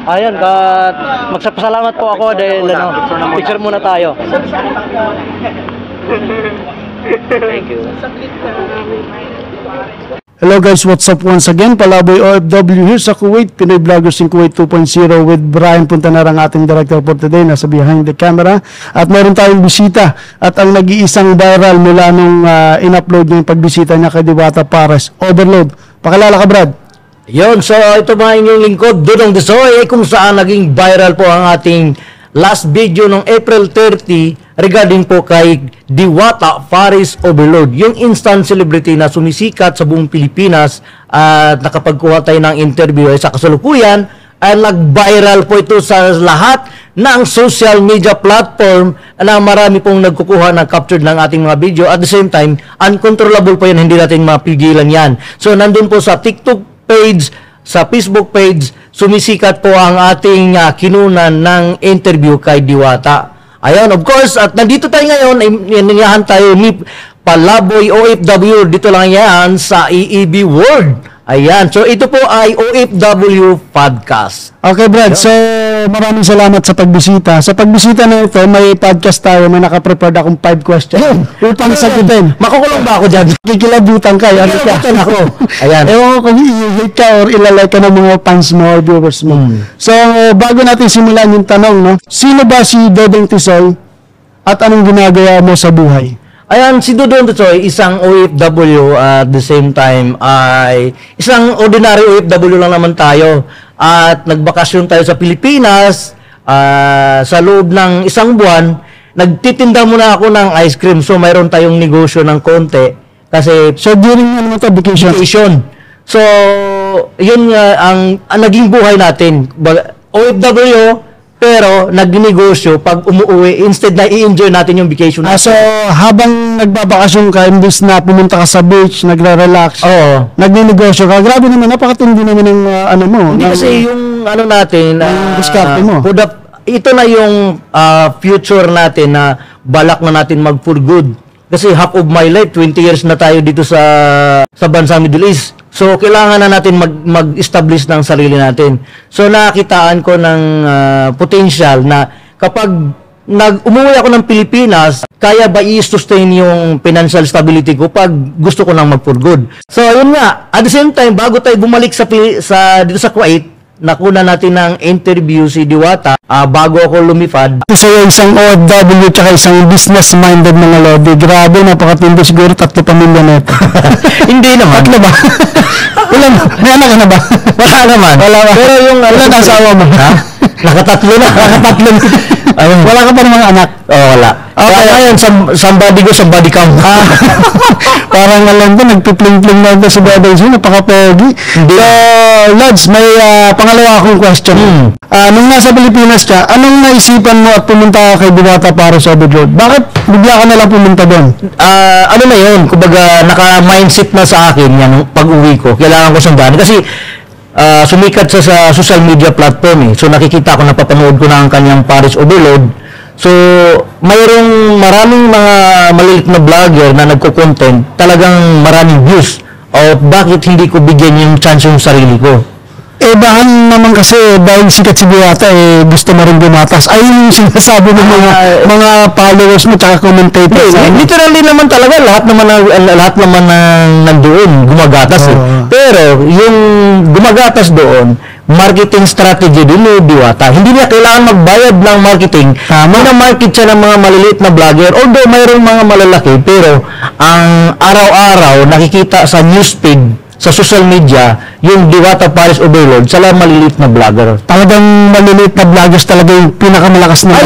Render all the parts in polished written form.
Ayun, magsapasalamat po ako dahil picture muna tayo. Thank you. Hello guys, what's up once again? Palaboy OFW here sa Kuwait, Pinoy Vloggers in Kuwait 2.0 with Brian Puntanar, ang ating director for today, nasa behind the camera. At meron tayong bisita at ang nag-iisang viral mula nung in-upload niya yung pagbisita niya kay Diwata Pares, Overload. Pakilala ka, Brad. Yon, so ito mga inyong lingkod, Dudong Desoy, kung saan naging viral po ang ating last video noong April 30 regarding po kay Diwata Pares Overload, yung instant celebrity na sumisikat sa buong Pilipinas at nakapagkuha tayo ng interview ay sa kasalukuyan ay nag-viral po ito sa lahat ng social media platform na marami pong nagkukuha ng captured ng ating mga video. At the same time, uncontrollable po yan, hindi natin mapigilan yan. So nandun po sa TikTok page, sa Facebook page, sumisikat po ang ating kinunan ng interview kay Diwata. Ayan, of course, at nandito tayo ngayon, inayahan tayo ni Palaboy OFW, dito lang yan sa EEB World. Ayan, so ito po ay OFW Podcast. Okay, Brad, so maraming salamat sa pagbisita. Sa pagbisita na ito, may podcast tayo, may nakaprepared akong 5 questions. Upang sagutin. Makukulong ba ako dyan? Kikilabutan kayo. Kikilabutan ako. Ayan. Ewan ko kung i-hate ka or ilalike ka ng mga fans mo or viewers mo. So, bago natin simulan yung tanong, no? Sino ba si Dudong Tisoy at anong ginagawa mo sa buhay? Ayan, si Dudong Tisoy, isang OFW at the same time ay isang ordinary OFW lang naman tayo. At nagbakasyon tayo sa Pilipinas sa loob ng isang buwan. Nagtitinda muna ako ng ice cream, so mayroon tayong negosyo ng konti. Kasi, so during ano to, vacation? So, yun ang naging buhay natin. OFW, pero nagnegosyo pag umuwi, instead na i-enjoy natin yung vacation natin. So, habang nagbabakasyon ka, imbis na pumunta ka sa beach, nagre-relax, nagninegosyo ka, grabe naman, napakatindi naman ng ano mo. Hindi kasi yung ano natin, diskarte mo. Ito na yung future natin na balak na natin mag for good. Kasi half of my life, 20 years na tayo dito sa bansang Middle East. So, kailangan na natin mag-establish ng sarili natin. So, nakitaan ko ng potential na kapag umuwi ako ng Pilipinas, kaya ba i-sustain yung financial stability ko pag gusto ko nang mag-for good. So, yun nga. At the same time, bago tayo bumalik dito sa Kuwait, nakuna natin ng interview si Diwata bago ako lumipad. So, isang OFW tsaka isang business-minded mga lodi. Grabe, napakatindi siguro 3 pamilya na ito. Hindi naman. 3 ba? Ilan? May anak ka na ba? Wala naman. Wala ba? Pero yung ilan asawa mo? Ha? Nakatatlo na. Wala ka pa ng mga anak? Wala. Okay, ngayon, somebody come. Parang alam ko, nagpipling-pling na ito si Brother Zee, napaka-pogi. So, Lods, may pangalawa akong question. Nung nasa Pilipinas ka, anong naisipan mo at pumunta ka kay Diwata Pares Overload? Bakit bigla ka nalang pumunta doon? Ano na yun? Kumbaga, naka-mindset na sa akin yan, pag-uwi ko. Kailangan ko sundan. Kasi, sumikat siya sa social media platform. So, nakikita ko, napapanood ko na ang kanyang Pares Overload. So, mayroong maraming mga maliit na vlogger na nagko-content, talagang maraming views. O bakit hindi ko bigyan yung chance yung sarili ko? Baka naman kasi dahil sikat si Diwata, gusto mo rin bumatas. Ay, yung sinasabi ng mga followers mo tsaka commentators. Literally naman talaga, lahat naman nandoon, gumagatas. Pero, yung gumagatas doon, marketing strategy din ni Diwata. Hindi niya kailangan magbayad ng marketing. Market siya ng mga maliliit na vlogger. Although mayroong mga malalaki, pero ang araw-araw nakikita sa newsfeed, sa social media, yung Diwata Pares Overload sa maliliit na vlogger. Talagang maliliit na vloggers talaga yung pinakamalakas na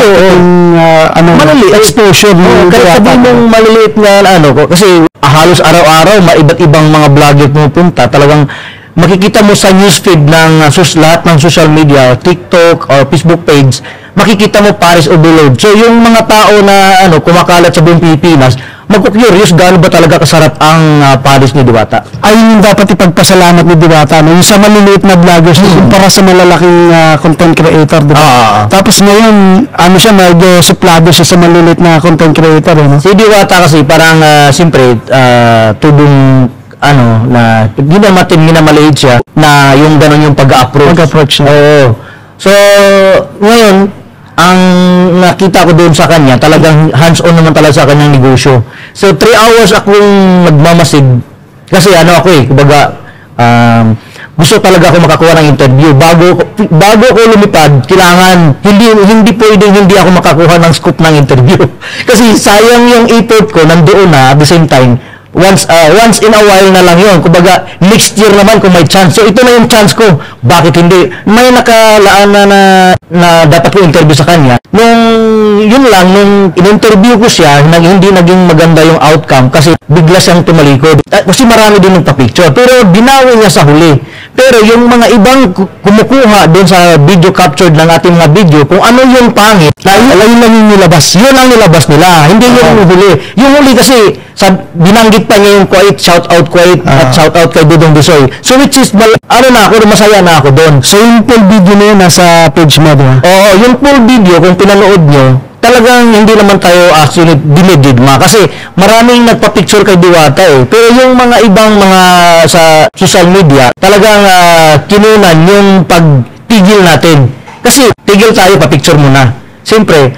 exposure. Kaya sabihin mong maliliit na kasi halos araw-araw, iba't ibang mga vlogger pumupunta. Talagang makikita mo sa newsfeed ng lahat ng social media, TikTok or Facebook page, makikita mo Pares Overload. So, yung mga tao na kumakalat sa buong Pilipinas, magkukurious gaano ba talaga kasarap ang Pares ni Diwata. Ayun yung dapat ipagpasalamat ni Diwata. Yung sa maliliit na vloggers, para sa malalaking content creator. Diba? Tapos ngayon, siya, medyo suplado siya sa maliliit na content creator. Si Diwata kasi parang, siyempre, tudong na ginamaliit siya na yung gano'n yung pag-approach. Pag-approach niya. Oo. So, ngayon, ang nakita ko doon sa kanya, talagang hands-on naman talaga sa kanyang negosyo. So, 3 hours akong nagmamasid. Kasi ano ako kumbaga, gusto talaga ako makakuha ng interview. Bago ako lumipad, kailangan, hindi pwedeng hindi ako makakuha ng scoop ng interview. Kasi sayang yung effort ko, nandoon na, at the same time, once in a while na lang yun. Kumbaga, next year naman kung may chance. So, ito na yung chance ko. Bakit hindi? May nakalaan na dapat ko interview sa kanya. Yun lang, nung in-interview ko siya, hindi naging maganda yung outcome kasi bigla siyang tumalikod. Kasi marami din nagpa-picture. Pero binawi niya sa huli. Pero yung mga ibang kumukuha doon sa video captured ng ating mga video, kung ano yung pangit, yun lang yung nilabas. Yun ang nilabas nila. Hindi yung huli. Yung huli kasi, binanggit pa niya yung Kuwait, shout out Kuwait, at shout out kay Dudong Disoy. So which is, masaya na ako doon. So yung full video na yun nasa page mo, di ba? Oo, yung full video, kung pinanood nyo, talagang hindi naman tayo actually dinigma kasi maraming nagpa-picture kay Diwata Pero yung mga ibang mga sa social media, talagang kinunan yung pagtigil natin. Kasi tigil tayo, pa-picture muna. Siyempre,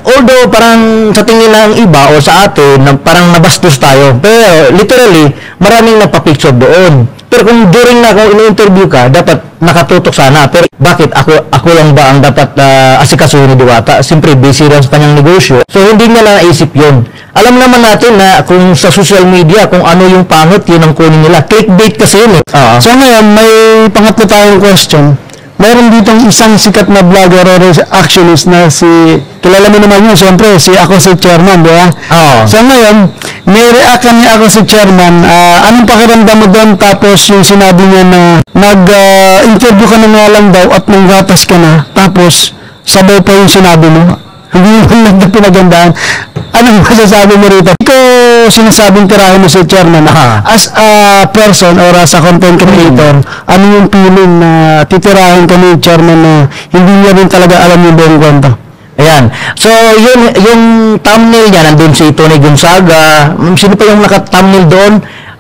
although parang sa tingin ng iba o sa atin, parang nabastos tayo. Pero literally, maraming nagpa-picture doon. Pero kung during na kung in-interview ka, dapat nakatutok sana. Pero bakit ako lang ba ang dapat asikasuhin ni Diwata? Siyempre, busy rin sa kanyang negosyo. So, hindi niya naisip yun. Alam naman natin na kung sa social media, kung ano yung pangit, yun ang kunin nila. Clickbait kasi yun So ngayon, may pangatlo tayong question. Meron ditong isang sikat na vlogger or actionist na kilala mo naman yun, siyempre, ako si Chairman, di ba? Oo. So ngayon, ni-react niya ako si Chairman, anong pakiramdam mo doon? Tapos yung sinabi niya na nag-interview ka na nga lang daw at nanggatas ka na, tapos sabay pa yung sinabi mo. Hindi mo nagpinagandaan. Anong masasabi mo rito? Ikaw sinasabing tirahin mo si Chairman as a person or as a content creator, ano yung feeling na titirahin ka ni Chairman na hindi niya rin talaga alam yung buong kwento? Ayan. So, yung thumbnail niya, nandun si Tony Gonzaga. Sino pa yung naka-thumbnail doon?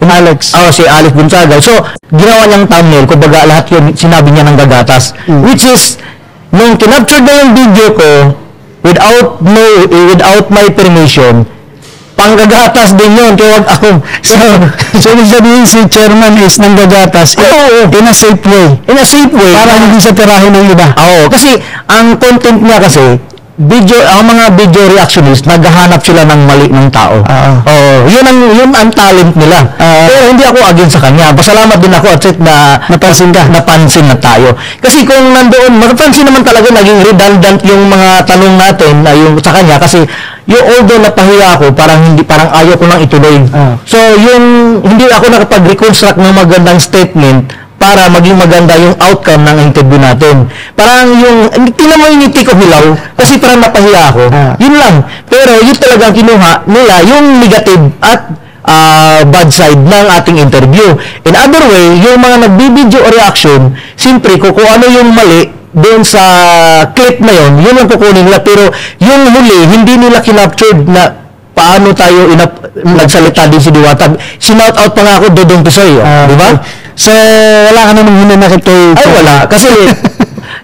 Alex. Si Alex Gonzaga. So, ginawa niyang thumbnail. Kumbaga, lahat yun, sinabi niya ng gagatas. Which is, nung kinapture na yung video ko, without my permission, panggagatas din yun. Kaya wag ako. So ibig sabihin si Chairman is nanggagatas in a safe way. In a safe way. Para hindi sa tirahin ng iba. Oo. Kasi, ang content niya kasi, ang mga video reactionist, naghahanap sila ng mali ng tao. Yun ang talent nila. Pero hindi ako against sa kanya. Pasalamat din ako at na napansin na tayo. Kasi kung nandoon, mapapansin naman talaga naging redundant yung mga tanong natin yung sa kanya kasi although napahiya ako, parang ayaw ko nang ituloy. So, hindi ako nakapag-reconstruct ng magandang statement para maging maganda yung outcome ng interview natin. Parang tingnan mo yung ngiti ko hilaw, kasi parang napahiya ako. Yun lang. Pero yun talagang kinuha nila, yung negative at bad side ng ating interview. In other way, yung mga nagbibideo o reaction, siyempre, kung ano yung mali, doon sa clip na yun ang kukunin nila. Pero yung huli, hindi nila kinaptured na paano tayo nagsalita din si Diwata. Sinout out pa nga ako, Dudong Disoy. Di ba? So, wala ka namang hinanakit kay... Ay, wala. Kasi,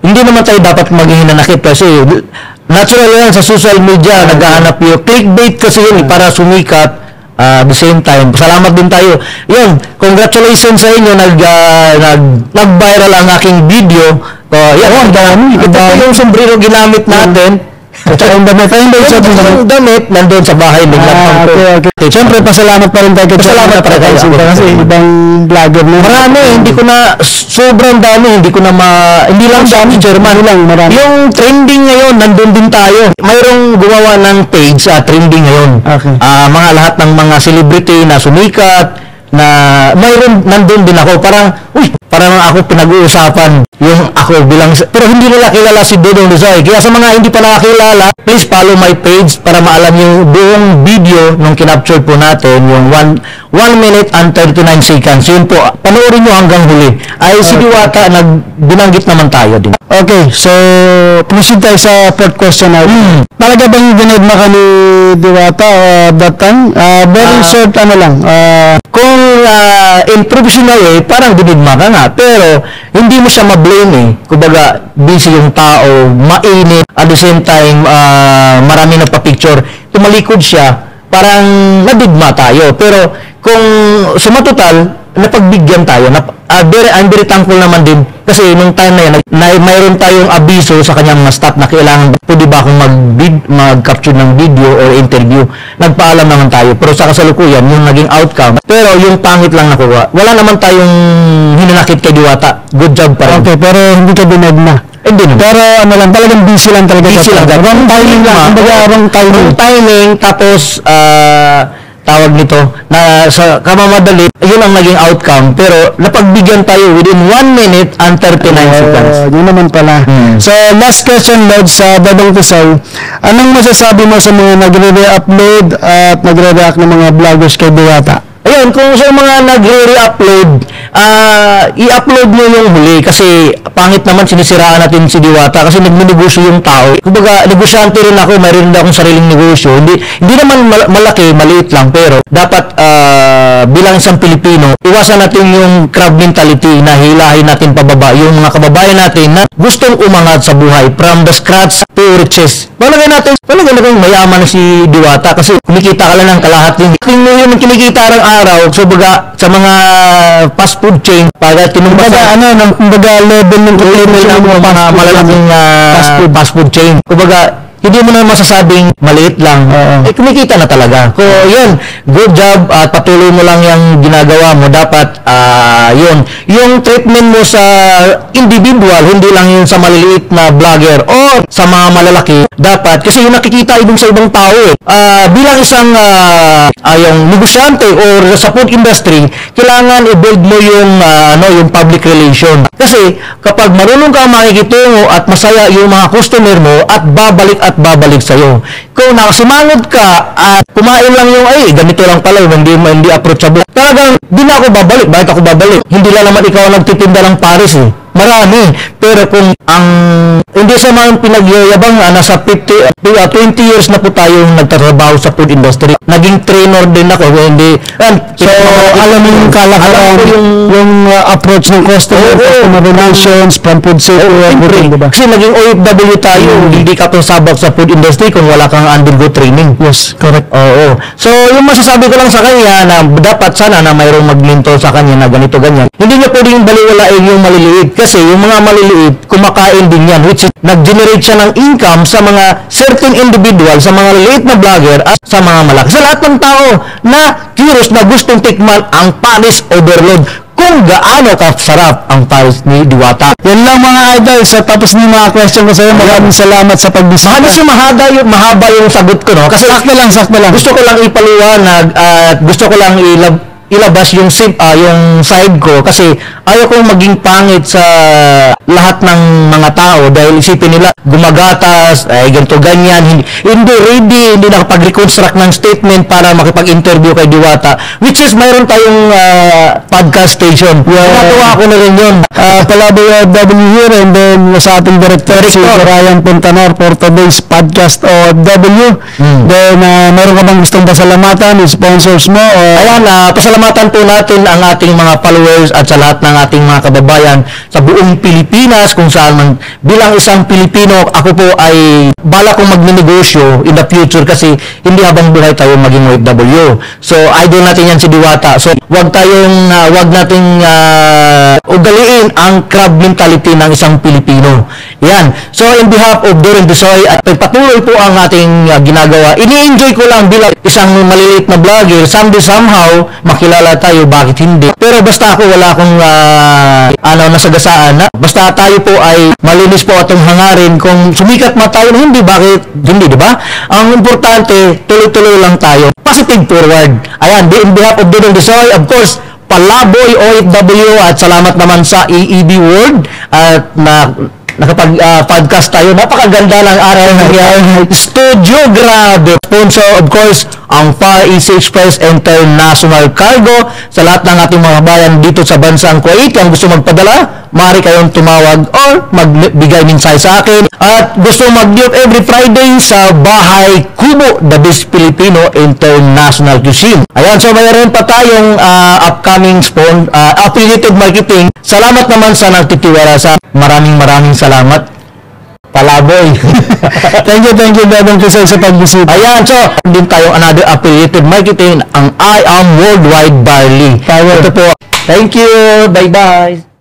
hindi naman tayo dapat maging hinanakit kasi natural yan sa social media, naghahanap yung clickbait kasi yun para sumikat. At the same time, salamat din tayo. Yun, congratulations sa inyo, nag-viral ang aking video. Ang dami. Ito yung sombrero ginamit natin. At saka yung damit. Yung damit, nandun sa bahay. Okay. Siyempre, pasalamat pa rin tayo. Pasalamat pa rin tayo. Kasi ibang vlogger na. Marami, sobrang dami. Hindi lang sa German lang. Marami. Yung trending ngayon, nandun din tayo. Mayroong gumawa ng page sa trending ngayon. Okay. Mga lahat ng mga celebrity na sumikat, na mayroon nandun din ako. Parang ako pinag-uusapan yung ako bilang, pero hindi nila kilala si Dudong Disoy. Kaya sa mga hindi pa nakakilala, please follow my page para maalam yung buong video nung kinapture po natin, yung 1 minute and 39 seconds. Yun po, panoorin nyo hanggang huli. Si Diwata, binanggit naman tayo din. Okay, so proceed tayo sa fourth question na. Talaga bang dinedma ka ni Diwata that time? Very short, lang. Kung in professional way, parang dinidma ka nga. nga. Pero, hindi mo siya ma-blame eh. Kumbaga, busy yung tao, mainit, at the same time, marami nagpa-picture. Tumalikod siya, parang nadigma tayo. Pero, kung sumatotal, napagbigyan tayo. I'm very thankful naman din kasi nung time na yan, mayroon tayong abiso sa kanyang mga staff na kailangan pwede ba akong mag-capture ng video or interview. Nagpaalam naman tayo. Pero sa kasalukuyan, yung naging outcome, pero yung pangit lang nakuha. Wala naman tayong hinanakit kay Diwata. Good job pa rin. Okay, pero hindi ka dined na. Hindi naman. Pero ano lang, talagang busy lang talaga. Busy lang. Wrong timing lang. Kumbaga, wrong timing. Wrong timing, tapos, tawag nito, na sa kamamadali, yun ang naging outcome. Pero, napagbigyan tayo within 1 minute and 39 seconds. Yun naman pala. So, last question, Lord, sa Dadong Tisoy. Anong masasabi mo sa mga nagre-re-upload at nagre-react ng mga vloggers kay Diwata? Ayun, kung sa mga nagre-re-upload, i-upload nyo yung huli kasi pangit naman sinisiraan natin si Diwata kasi nagninegosyo yung tao. Kumbaga, negosyante rin ako, mayroon din akong sariling negosyo. Hindi naman malaki, maliit lang, pero dapat bilang isang Pilipino, iwasan natin yung crab mentality na hilahin natin pababa yung mga kababayan natin na gustong umangat sa buhay from the scratch to riches. Palagay natin mayaman na si Diwata kasi kumikita ka lang ng kalahating. Tingnan yung kinikita araw-araw, so baga sa mga fast food chain, para tinumbas kumbaga level ng mga malalaking fast food chain. Kumbaga, hindi mo na masasabing maliit lang. Kumikita na talaga. So, yun. Good job at patuloy mo lang yung ginagawa mo. Dapat, yun. Yung treatment mo sa individual, hindi lang yun sa maliliit na vlogger o sa mga malalaki. Dapat, kasi yung nakikita ibang sa ibang tao eh. Bilang isang yung negosyante or sa food industry, kailangan i-build mo yung public relation. Kasi, kapag marunong ka makikitungo at masaya yung mga customer mo at babalik sa'yo. Kung nakasimangot ka at kumain lang yung, ganito lang pala, hindi approachable. Talagang, di na ako babalik. Bakit ako babalik? Hindi lang naman ikaw nagtitinda ng Paris eh. Marami. Pero kung hindi sa mga pinagyayabang, nasa 20 years na po tayong nagtatrabaho sa food industry. Naging trainer din ako. So, alam mo yung kalakaran, yung approach ng customer relations, from food safety, everything, diba? Kasi naging OFW tayo, hindi ka pasabak sa food industry kung wala kang undergo training. Yes, correct. Oo. So, yung masasabi ko lang sa kanya na dapat sana na mayroong mag-mentor sa kanya na ganito, ganyan. Hindi niya pwedeng baliwalain yung maliliit kasi yung mga maliliit, kumakain din yan, which is nag-generate siya ng income sa mga certain individual, sa mga liliit na vlogger at sa mga malaki. Sa lahat ng tao na curious na gustong tikman ang Paris Overload kung gaano kasarap ang Paris ni Diwata. Yan lang mga idol. So, tapos na yung mga question ko sa iyo. Maraming salamat sa pagbisita. Mahaba yung sagot ko, no? Kasi sakto lang. gusto ko lang ipaliwanag at gusto ko lang ilabas yung side ko kasi ayaw kong maging pangit sa lahat ng mga tao dahil isipin nila gumagatas, ganito ganyan, hindi nakapag-reconstruct ng statement para makipag-interview kay Diwata, which is mayroon tayong podcast station. Ginagawa ko na rin yun. Palaboy OFW here and then sa ating director si Ryan Puntanor for today's podcast OFW. Then meron ka bang gustong pasalamatan, sponsors mo? Ayan, pasalamatan po natin ang ating mga followers at sa lahat ng ating mga kababayan sa buong Pilipinas kung saan man bilang isang Pilipino ako po ay bala kong magnenegosyo in the future kasi hindi habang buhay tayo maging OFW. So idol natin yan si Diwata. So wag nating ugaliin ang crab mentality ng isang Pilipino. Yan. So in behalf of Doren Tisoy at patuloy po ang ating ginagawa. Ini-enjoy ko lang bilang isang maliliit na vlogger. Somehow makilala tayo, bakit hindi? Pero basta ako wala akong nasagasaan na. Basta tayo po ay malinis po atong hangarin. Kung sumikat man tayo, hindi, bakit hindi, di ba? Ang importante, tuloy-tuloy lang tayo. Positive forward. Ayan, in behalf of Doren Tisoy, of course, Palaboy OFW at salamat naman sa EEB World at nakapag-podcast tayo. Napakaganda ng araw na yan. Studio, grabe. Sponsor, of course, ang Far East Express International Cargo. Sa lahat ng ating mga bayan dito sa bansang Kuwait, ang gusto magpadala, maaari kayong tumawag or magbigay mensahe sa akin. At gusto mag-dute every Friday sa Bahay Kubo, the best Filipino international cuisine. Ayan, so mayroon pa tayong upcoming affiliated marketing. Salamat naman sa nagtitiwala sa maraming salamat. Palaboy. Thank you, Dadong Kisay, sa pagbisita. Ayan, so din tayong another affiliated marketing, ang I Am Worldwide Barley. Ito po. Thank you. Bye-bye.